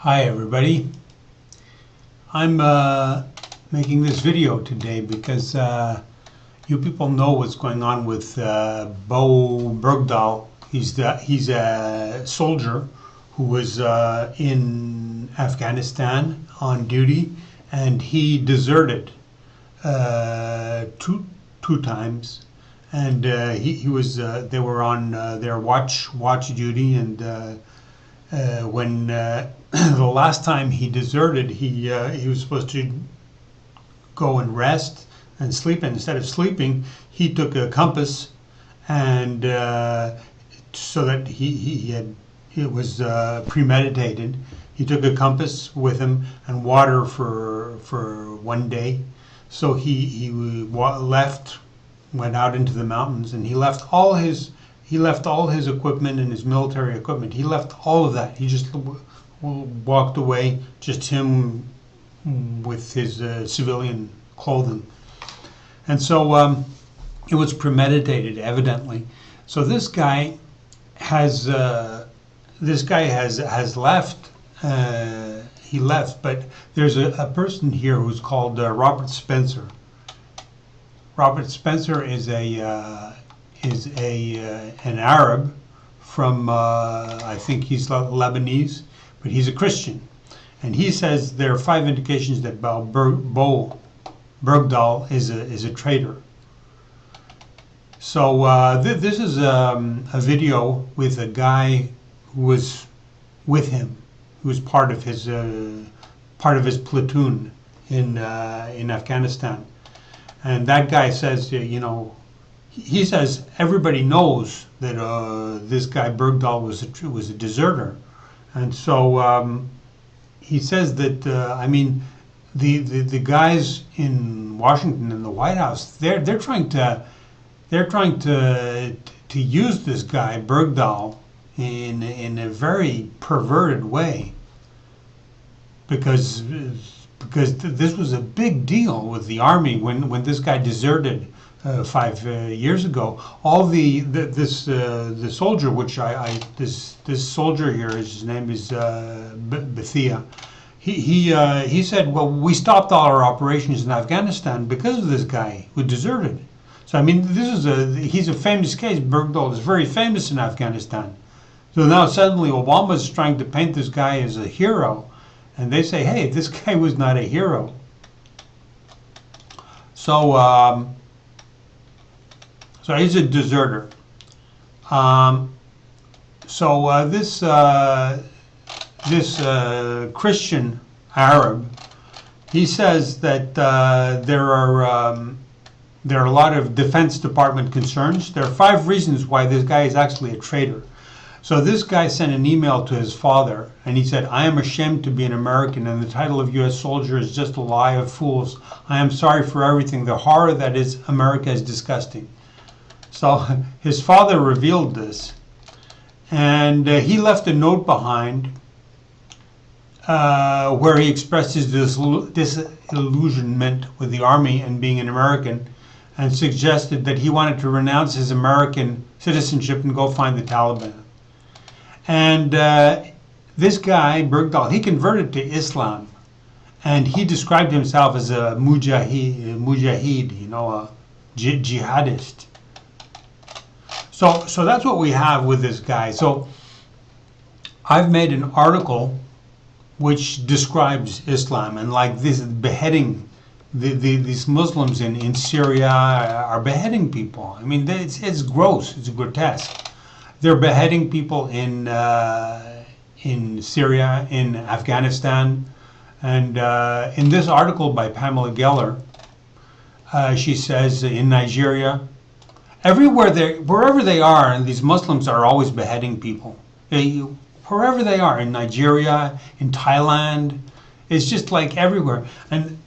Hi everybody. I'm making this video today because you people know what's going on with Bergdahl. He's a soldier who was in Afghanistan on duty, and he deserted two times, and he was they were on their watch duty, and when the last time he deserted, he was supposed to go and rest and sleep, and instead of sleeping, he took a compass, and so that it was premeditated. He took a compass with him and water for one day. So he left, went out into the mountains, and he left all his equipment and his military equipment. He left all of that. He just walked away, just him with his civilian clothing. And so it was premeditated, evidently. So this guy has left. He left, but there's a person here who's called Robert Spencer. Robert Spencer is an Arab from I think he's Lebanese, but he's a Christian, and he says there are 5 indications that Bergdahl is a traitor. So this is a video with a guy who was with him, who was part of his platoon in Afghanistan, and that guy says, he says everybody knows that this guy Bergdahl was a deserter, and so he says that the guys in Washington and the White House, they're trying to use this guy Bergdahl in a very perverted way, because this was a big deal with the army when this guy deserted 5 years ago. All this soldier, which this soldier here, his name is Beheading. He said, well, we stopped all our operations in Afghanistan because of this guy who deserted. So he's a famous case. Bergdahl is very famous in Afghanistan. So now suddenly Obama is trying to paint this guy as a hero, and they say, hey, this guy was not a hero. So he's a deserter. This Christian Arab, he says that there are a lot of Defense Department concerns. There are 5 reasons why this guy is actually a traitor. So this guy sent an email to his father, and he said, I am ashamed to be an American, and the title of U.S. soldier is just a lie of fools. I am sorry for everything. The horror that is America is disgusting. So his father revealed this, and he left a note behind where he expressed his disillusionment with the army and being an American, and suggested that he wanted to renounce his American citizenship and go find the Taliban. And this guy, Bergdahl, he converted to Islam, and he described himself as a mujahid, a jihadist. So that's what we have with this guy. So I've made an article which describes Islam, and like this beheading, these Muslims in Syria are beheading people. I mean, it's gross, it's grotesque. They're beheading people in Syria, in Afghanistan, and in this article by Pamela Geller, she says in Nigeria, wherever they are, and these Muslims are always beheading people. Wherever they are, in Nigeria, in Thailand, it's just like everywhere. And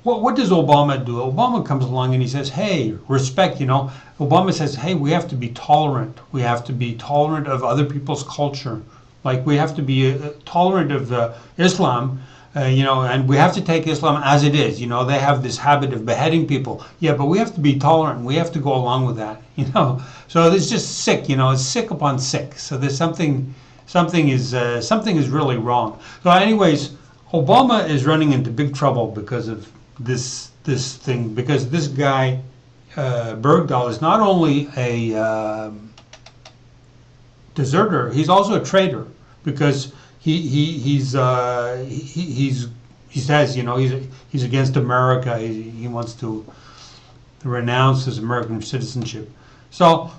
what does Obama do? Obama comes along and he says, hey, respect, Obama says, hey, we have to be tolerant. We have to be tolerant of other people's culture. Like, we have to be tolerant of Islam, and we have to take Islam as it is. They have this habit of beheading people. Yeah, but we have to be tolerant. We have to go along with that, So it's just sick, it's sick upon sick. So there's something something is really wrong. So, anyways, Obama is running into big trouble because of this thing. Because this guy Bergdahl is not only a deserter, he's also a traitor, because he says, you know, he's against America. He wants to renounce his American citizenship. So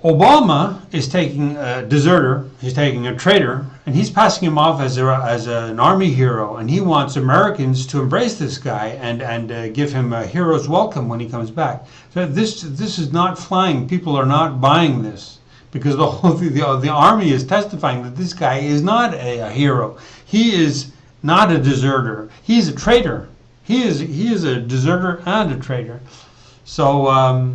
Obama is taking a deserter, he's taking a traitor, and he's passing him off as an army hero, and he wants Americans to embrace this guy and give him a hero's welcome when he comes back. So this is not flying. People are not buying this, because the army is testifying that this guy is not a hero. He is not a deserter. He's a traitor. He is a deserter and a traitor. So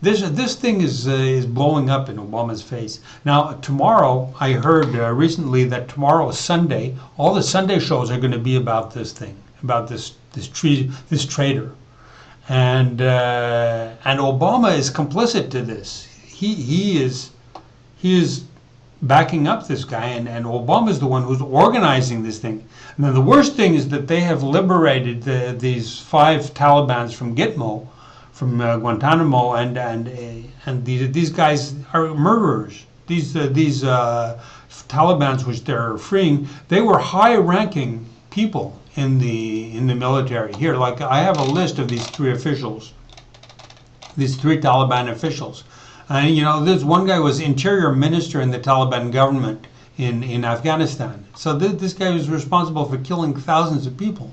this thing is blowing up in Obama's face. Now tomorrow, I heard recently that tomorrow is Sunday. All the Sunday shows are going to be about this thing, about this traitor, and Obama is complicit to this. He is backing up this guy, and Obama is the one who's organizing this thing. And then the worst thing is that they have liberated these 5 Talibans from Gitmo, from Guantanamo, and these guys are murderers. These Talibans, which they're freeing, they were high-ranking people in the military. Here, like, I have a list of these 3 officials, these 3 Taliban officials. And you know, this one guy was interior minister in the Taliban government in Afghanistan. So this guy was responsible for killing thousands of people.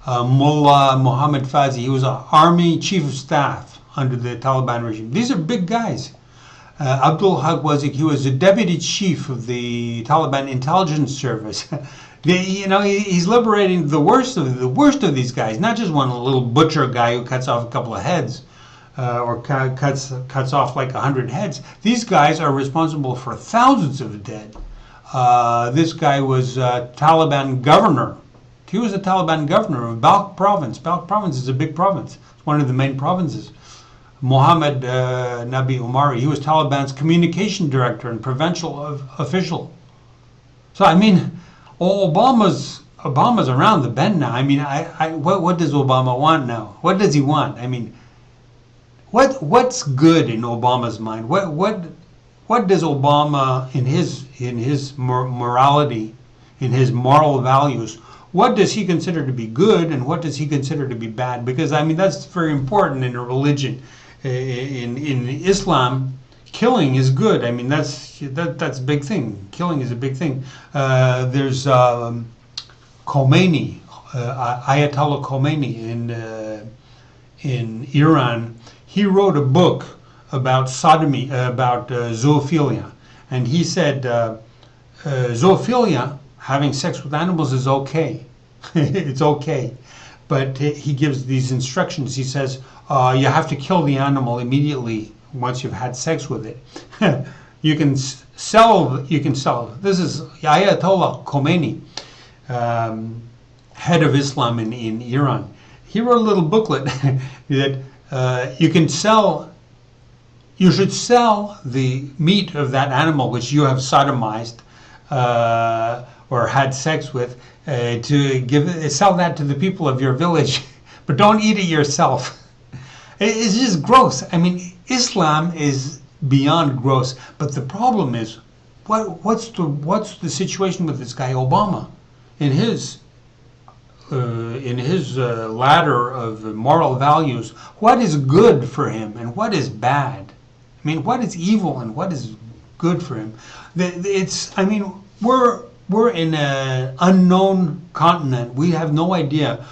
Mullah Muhammad Fazi, he was an army chief of staff under the Taliban regime. These are big guys. Abdul Haq Wazik, he was the deputy chief of the Taliban intelligence service. He's liberating the worst of these guys, not just one little butcher guy who cuts off a couple of heads. Or cuts off like 100 heads. These guys are responsible for thousands of dead. This guy was Taliban governor. He was a Taliban governor of Balkh province. Balkh province is a big province. It's one of the main provinces. Mohammed Nabi Umari, he was Taliban's communication director and provincial official. So I mean, Obama's around the bend now. I mean, what does Obama want now? What does he want? I mean, what's good in Obama's mind? What does Obama, in his morality, in his moral values, what does he consider to be good and what does he consider to be bad? Because I mean, that's very important in a religion. In Islam, killing is good. I mean, that's a big thing. Killing is a big thing. There's Khomeini, Ayatollah Khomeini in Iran. He wrote a book about sodomy, about zoophilia, and he said zoophilia, having sex with animals, is okay. It's okay, but he gives these instructions. He says you have to kill the animal immediately once you've had sex with it. You can sell. This is Ayatollah Khomeini, head of Islam in Iran. He wrote a little booklet that you should sell the meat of that animal which you have sodomized or had sex with, sell that to the people of your village, but don't eat it yourself. It's just gross. I mean, Islam is beyond gross. But the problem is, what's the situation with this guy Obama in his ladder of moral values? What is good for him and what is bad? I mean, what is evil and what is good for him? We're in an unknown continent. We have no idea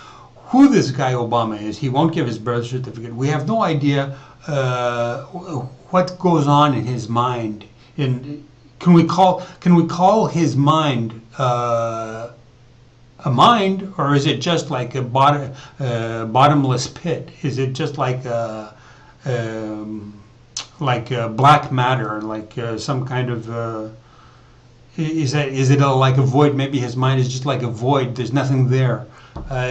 who this guy Obama is. He won't give his birth certificate. We have no idea what goes on in his mind. Can we call his mind a mind, or is it just like a bottomless pit? Is it just like black matter, like some kind of? Is it like a void? Maybe his mind is just like a void. There's nothing there.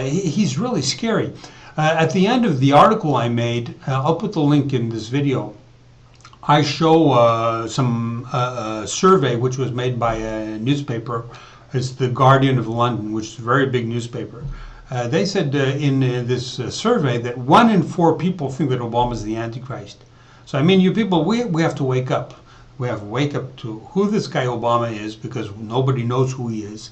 He's really scary. At the end of the article I made, I'll put the link in this video. I show some survey which was made by a newspaper. It's the Guardian of London, which is a very big newspaper. They said in this survey that 1 in 4 people think that Obama is the Antichrist. So I mean, you people, we have to wake up. We have to wake up to who this guy Obama is, because nobody knows who he is.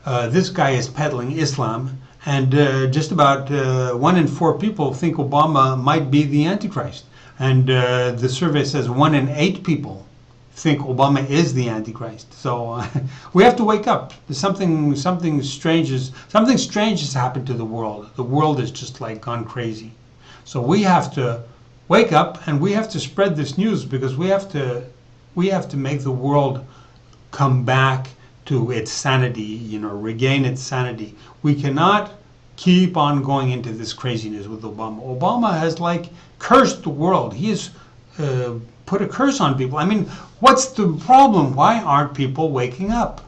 This guy is peddling Islam, and just about 1 in 4 people think Obama might be the Antichrist. And the survey says 1 in 8 people think Obama is the Antichrist. So we have to wake up. Something strange has happened to the world. The world is just like gone crazy. So we have to wake up, and we have to spread this news, because we have to make the world come back to its sanity, regain its sanity. We cannot keep on going into this craziness with Obama. Obama has cursed the world. He has put a curse on people. I mean, what's the problem? Why aren't people waking up?